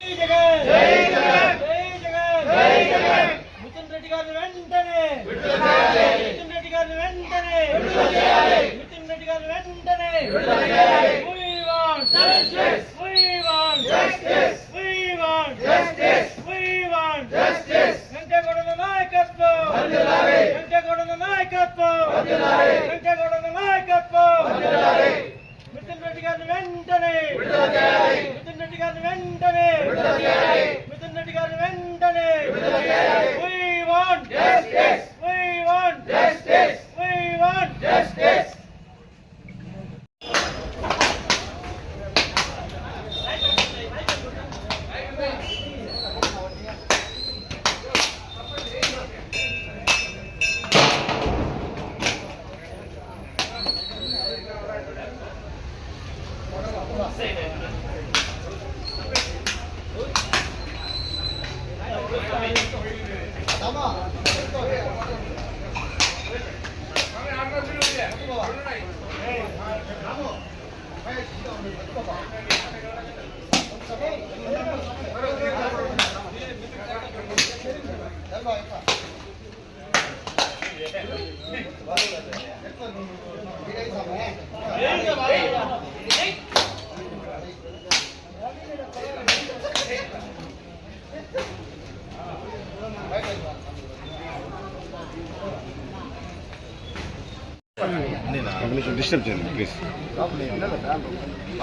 మిథున్ రెడ్డి గారిని వెంటనే వెంకటగౌడ నాయకత్వం మిథున్ రెడ్డి గారిని వెంటనే We want justice.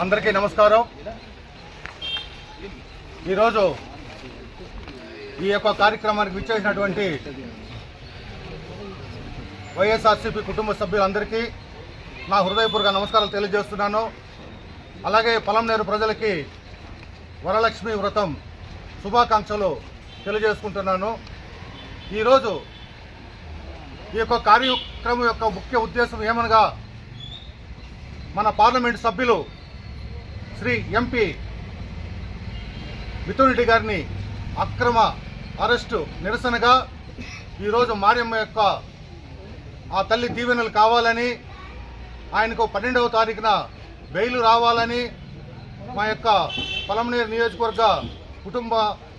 అందరికీ నమస్కారం. ఈరోజు ఈ యొక్క కార్యక్రమానికి విచ్చేసినటువంటి వైఎస్ఆర్సీపీ కుటుంబ సభ్యులందరికీ నా హృదయపూర్వక నమస్కారాలు తెలియజేస్తున్నాను. అలాగే పొలంనేరు ప్రజలకి వరలక్ష్మి వ్రతం శుభాకాంక్షలు తెలియజేసుకుంటున్నాను. ఈరోజు ఈ యొక్క కార్యక్రమం యొక్క ముఖ్య ఉద్దేశం ఏమనగా మన పార్లమెంటు సభ్యులు శ్రీ ఎంపీ మిథున్ రెడ్డి గారిని అక్రమ అరెస్టు నిరసనగా ఈరోజు మార్యమ్మ యొక్క ఆ తల్లి దీవెనలు కావాలని, ఆయనకు 12వ తారీఖున బెయిల్ రావాలని మా యొక్క పొలంనేరు నియోజకవర్గ కుటుంబ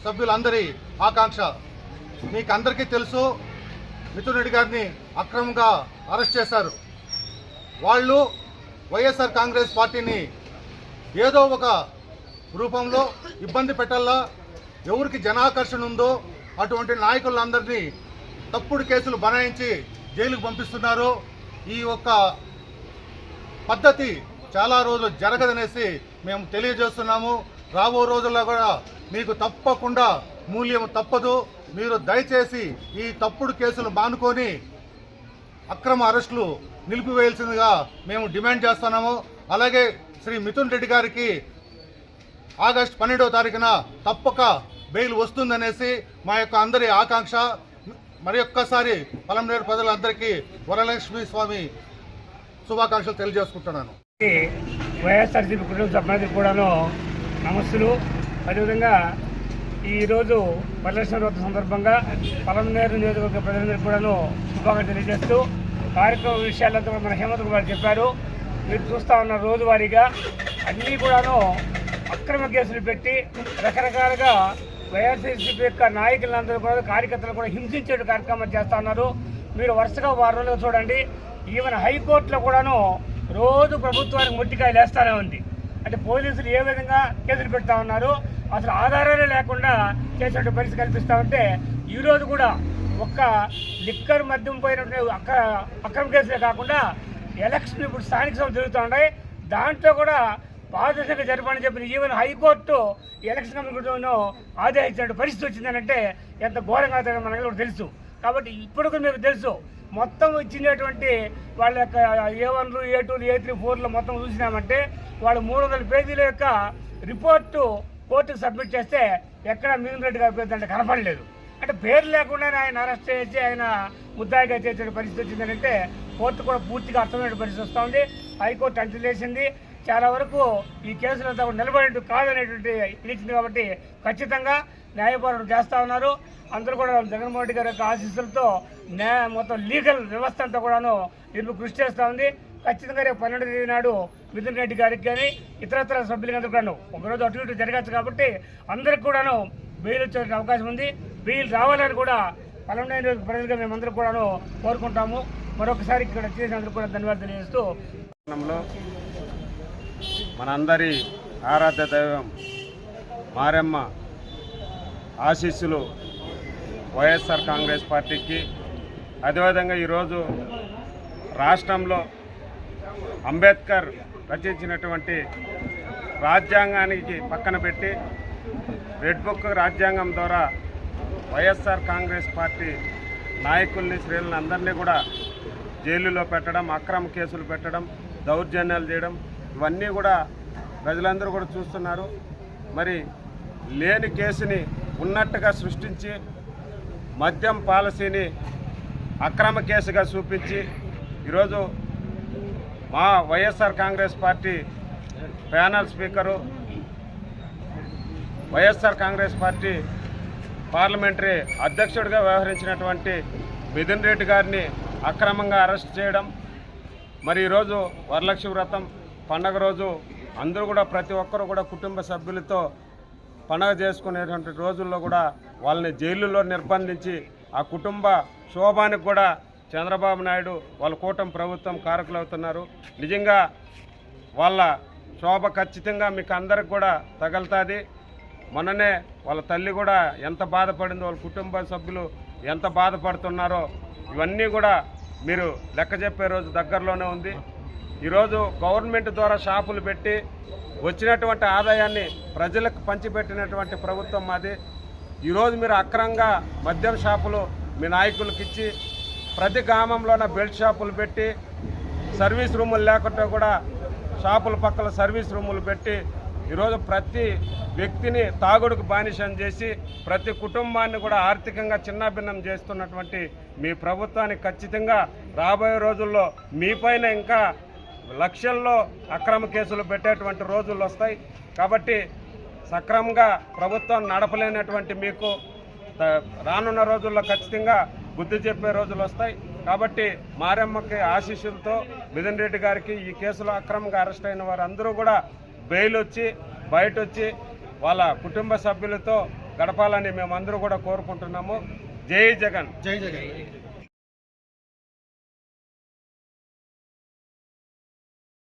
సభ్యులందరి ఆకాంక్ష. మీకు అందరికీ తెలుసు, మిథున్ రెడ్డి గారిని అక్రమంగా అరెస్ట్ చేశారు. వాళ్ళు వైఎస్ఆర్ కాంగ్రెస్ పార్టీని ఏదో ఒక రూపంలో ఇబ్బంది పెట్టాలా, ఎవరికి జనాకర్షణ ఉందో అటువంటి నాయకులందరినీ తప్పుడు కేసులు బనాయించి జైలుకు పంపిస్తున్నారు. ఈ యొక్క పద్ధతి చాలా రోజులు జరగదనేసి మేము తెలియజేస్తున్నాము. రాబో రోజుల్లో కూడా మీకు తప్పకుండా మూల్యం తప్పదు. మీరు దయచేసి ఈ తప్పుడు కేసులు మానుకొని అక్రమ అరెస్టులు నిలిపివేయాల్సిందిగా మేము డిమాండ్ చేస్తున్నాము. అలాగే శ్రీ మిథున్ రెడ్డి గారికి ఆగస్టు 12వ తారీఖున తప్పక బెయిల్ వస్తుందనేసి మా యొక్క అందరి ఆకాంక్ష. మరి ఒక్కసారి పొలంనేరు ప్రజలందరికీ వరలక్ష్మి స్వామి శుభాకాంక్షలు తెలియజేసుకుంటున్నాను. వైఎస్ఆర్సీపీ కుటుంబ సభ్యులకు కూడాను నమస్సులు. అదేవిధంగా ఈరోజు వరలక్ష్మి వ్రతం సందర్భంగా పొలంనేరు నియోజకవర్గ ప్రజలందరికీ కూడాను శుభాకాంక్షలు తెలియజేస్తూ కార్యక్రమ విషయాలంతా మన హేమంత్ గారు చెప్పారు. మీరు చూస్తూ ఉన్న రోజువారీగా అన్నీ కూడాను అక్రమ కేసులు పెట్టి రకరకాలుగా వైఎస్ఆర్సీపీ యొక్క నాయకులందరూ కూడా కార్యకర్తలు కూడా హింసించే కార్యక్రమాలు చేస్తూ ఉన్నారు. మీరు వరుసగా 6 రోజులుగా చూడండి. ఈవెన్ హైకోర్టులో కూడాను రోజు ప్రభుత్వానికి మొట్టికాయలు వేస్తూనే ఉంది. అంటే పోలీసులు ఏ విధంగా కేసులు పెడతా ఉన్నారు, అసలు ఆధారాలే లేకుండా చేసే పరిస్థితి కల్పిస్తూ ఉంటే ఈరోజు కూడా ఒక్క లిక్కర్ మద్యం పోయినటువంటి అక్రమ కేసులే కాకుండా ఎలక్షన్ ఇప్పుడు స్థానిక సభలు జరుగుతూ ఉన్నాయి. దాంట్లో కూడా పారదర్శకంగా జరపని చెప్పిన ఈవెన్ హైకోర్టు ఎలక్షన్ కమిషన్ ఆదేశించిన పరిస్థితి వచ్చిందనంటే ఎంత ఘోరంగా మనకి కూడా తెలుసు. కాబట్టి ఇప్పుడు మీకు తెలుసు, మొత్తం ఇచ్చినటువంటి వాళ్ళ యొక్క A1లు A2లు A3 4లు మొత్తం చూసినామంటే వాళ్ళు 300 పేజీల యొక్క రిపోర్టు కోర్టుకు సబ్మిట్ చేస్తే ఎక్కడ మిథున్ రెడ్డి గారి పేరు అంటే కనపడలేదు. అంటే పేరు లేకుండానే ఆయన అరెస్ట్ చేసి ఆయన ముద్దాయిగా చేసే పరిస్థితి వచ్చిందంటే కోర్టు కూడా పూర్తిగా అర్థమైన పరిస్థితి వస్తూ ఉంది. హైకోర్టు అంచులేసింది. చాలా వరకు ఈ కేసులంతా నిలబడేట్టు కాదనేటువంటి ఇచ్చింది. కాబట్టి ఖచ్చితంగా న్యాయపోరాటం చేస్తూ ఉన్నారు. అందరూ కూడా జగన్మోహన్ రెడ్డి గారి యొక్క ఆశీస్సులతో మొత్తం లీగల్ వ్యవస్థ అంతా కూడాను దీనికి కృషి చేస్తూ ఉంది. ఖచ్చితంగా రేపు 12వ తేదీ నాడు మిథున్ రెడ్డి గారికి కానీ ఇతరత్ర సభ్యులందరూ కూడాను ఒకరోజు అటు ఇటు జరగచ్చు కాబట్టి అందరికి కూడాను బెయిల్ వచ్చే అవకాశం ఉంది. బెయిల్ రావాలని కూడా పలమనేరు ప్రజలుగా మేమందరూ కూడాను కోరుకుంటాము. మరొకసారి ఇక్కడ చేసినందుకు కూడా ధన్యవాదాలు తెలియజేస్తూ మనందరి ఆరాధ్య దైవం మారెమ్మ ఆశీస్సులు వైఎస్ఆర్ కాంగ్రెస్ పార్టీకి, అదేవిధంగా ఈరోజు రాష్ట్రంలో అంబేద్కర్ రచించినటువంటి రాజ్యాంగానికి పక్కన పెట్టి రెడ్ బుక్ రాజ్యాంగం ద్వారా వైఎస్ఆర్ కాంగ్రెస్ పార్టీ నాయకుల్ని శ్రేణులను అందరినీ కూడా జైలులో పెట్టడం, అక్రమ కేసులు పెట్టడం, దౌర్జన్యాలు చేయడం ఇవన్నీ కూడా ప్రజలందరూ కూడా చూస్తున్నారు. మరి లేని కేసుని ఉన్నట్టుగా సృష్టించి మద్యం పాలసీని అక్రమ కేసుగా చూపించి ఈరోజు మా YSR Congress party panel speaker, YSR Congress party parliamentary అధ్యక్షుడిగా వ్యవహరించినటువంటి మిథున్ రెడ్డి గారిని అక్రమంగా అరెస్ట్ చేయడం, మరి ఈరోజు వరలక్ష్మి వ్రతం పండగ రోజు అందరూ కూడా ప్రతి ఒక్కరు కూడా కుటుంబ సభ్యులతో పండగ చేసుకునేటువంటి రోజుల్లో కూడా వాళ్ళని జైలులో నిర్బంధించి ఆ కుటుంబ శోభానికి కూడా చంద్రబాబు నాయుడు వాళ్ళ కూటమి ప్రభుత్వం కారకులవుతున్నారు. నిజంగా వాళ్ళ శోభ ఖచ్చితంగా మీకు అందరికి కూడా తగులుతుంది. మొన్ననే వాళ్ళ తల్లి కూడా ఎంత బాధపడిందో, వాళ్ళ కుటుంబ సభ్యులు ఎంత బాధపడుతున్నారో ఇవన్నీ కూడా మీరు లెక్క చెప్పే రోజు దగ్గరలోనే ఉంది. ఈరోజు గవర్నమెంట్ ద్వారా షాపులు పెట్టి వచ్చినటువంటి ఆదాయాన్ని ప్రజలకు పంచిపెట్టినటువంటి ప్రభుత్వం మాది. ఈరోజు మీరు అక్రమంగా మద్యం షాపులు మీ నాయకులకు ఇచ్చి ప్రతి గ్రామంలోన బెల్ట్ షాపులు పెట్టి సర్వీస్ రూములు లేకుండా కూడా షాపుల పక్కల సర్వీస్ రూములు పెట్టి ఈరోజు ప్రతి వ్యక్తిని తాగుడుకు బానిసం చేసి ప్రతి కుటుంబాన్ని కూడా ఆర్థికంగా చిన్నాభిన్నం చేస్తున్నటువంటి మీ ప్రభుత్వానికి ఖచ్చితంగా రాబోయే రోజుల్లో మీపైన ఇంకా లక్షల్లో అక్రమ కేసులు పెట్టేటువంటి రోజులు వస్తాయి. కాబట్టి సక్రమంగా ప్రభుత్వం నడపలేనటువంటి మీకు రానున్న రోజుల్లో ఖచ్చితంగా బుద్ధి చెప్పే రోజులు వస్తాయి. కాబట్టి మారెమ్మకి ఆశీస్సులతో మిథున్ రెడ్డి గారికి ఈ కేసులో అక్రమంగా అరెస్ట్ అయిన వారందరూ కూడా బెయిల్ వచ్చి బయట వచ్చి వాళ్ళ కుటుంబ సభ్యులతో గడపాలని మేమందరూ కూడా కోరుకుంటున్నాము. జై జగన్. జై జగన్.